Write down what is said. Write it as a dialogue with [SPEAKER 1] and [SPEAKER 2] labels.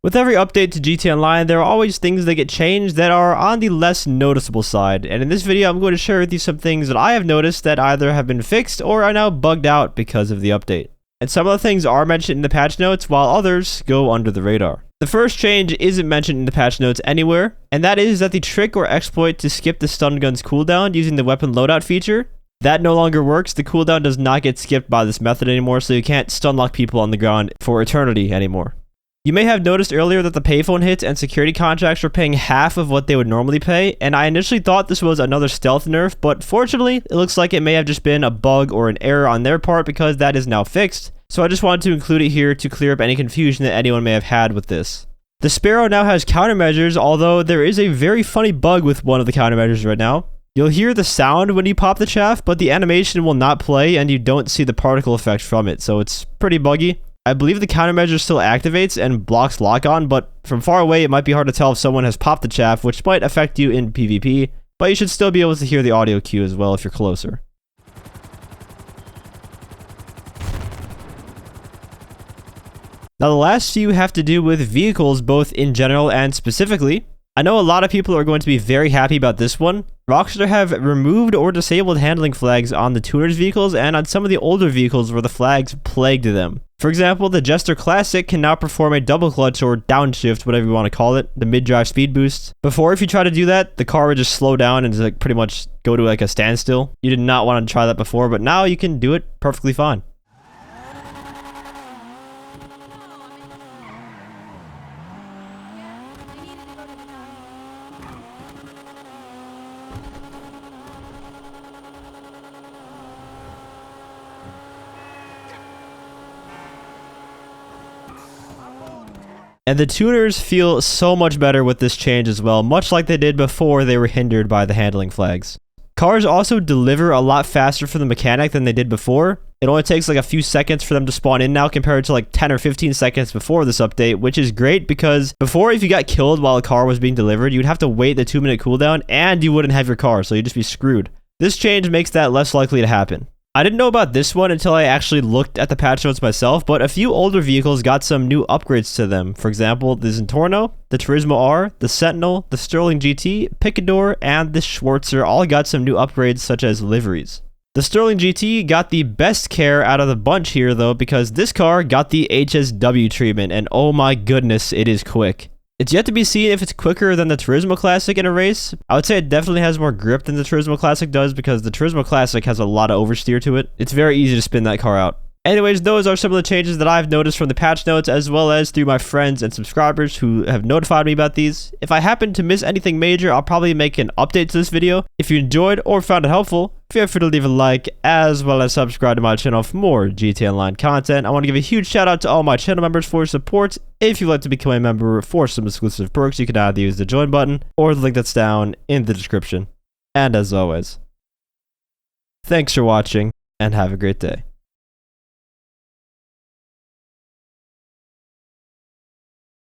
[SPEAKER 1] With every update to GTA Online, there are always things that get changed that are on the less noticeable side, and in this video I'm going to share with you some things that I have noticed that either have been fixed or are now bugged out because of the update. And some of the things are mentioned in the patch notes, while others go under the radar. The first change isn't mentioned in the patch notes anywhere, and that is that the trick or exploit to skip the stun gun's cooldown using the weapon loadout feature, that no longer works. The cooldown does not get skipped by this method anymore, so you can't stun lock people on the ground for eternity anymore. You may have noticed earlier that the payphone hits and security contracts were paying half of what they would normally pay, and I initially thought this was another stealth nerf, but fortunately, it looks like it may have just been a bug or an error on their part because that is now fixed, so I just wanted to include it here to clear up any confusion that anyone may have had with this. The Sparrow now has countermeasures, although there is a very funny bug with one of the countermeasures right now. You'll hear the sound when you pop the chaff, but the animation will not play and you don't see the particle effect from it, so it's pretty buggy. I believe the countermeasure still activates and blocks lock-on, but from far away it might be hard to tell if someone has popped the chaff, which might affect you in PvP, but you should still be able to hear the audio cue as well if you're closer. Now the last few have to do with vehicles both in general and specifically. I know a lot of people are going to be very happy about this one. Rockstar have removed or disabled handling flags on the tuners vehicles and on some of the older vehicles where the flags plagued them. For example, the Jester Classic can now perform a double clutch or downshift, whatever you want to call it, the mid-drive speed boost. Before, if you try to do that, the car would just slow down and like pretty much go to like a standstill. You did not want to try that before, but now you can do it perfectly fine. And the tuners feel so much better with this change as well, much like they did before they were hindered by the handling flags. Cars also deliver a lot faster for the mechanic than they did before. It only takes like a few seconds for them to spawn in now compared to like 10 or 15 seconds before this update, which is great because before if you got killed while a car was being delivered, you'd have to wait the 2-minute cooldown and you wouldn't have your car, so you'd just be screwed. This change makes that less likely to happen. I didn't know about this one until I actually looked at the patch notes myself, but a few older vehicles got some new upgrades to them. For example, the Zentorno, the Turismo R, the Sentinel, the Sterling GT, Picador, and the Schwarzer all got some new upgrades such as liveries. The Sterling GT got the best care out of the bunch here though, because this car got the HSW treatment, and oh my goodness, it is quick. It's yet to be seen if it's quicker than the Turismo Classic in a race. I would say it definitely has more grip than the Turismo Classic does because the Turismo Classic has a lot of oversteer to it. It's very easy to spin that car out. Anyways, those are some of the changes that I've noticed from the patch notes as well as through my friends and subscribers who have notified me about these. If I happen to miss anything major, I'll probably make an update to this video. If you enjoyed or found it helpful, feel free to leave a like as well as subscribe to my channel for more GTA Online content. I want to give a huge shout out to all my channel members for your support. If you'd like to become a member for some exclusive perks, you can either use the join button or the link that's down in the description. And as always, thanks for watching and have a great day.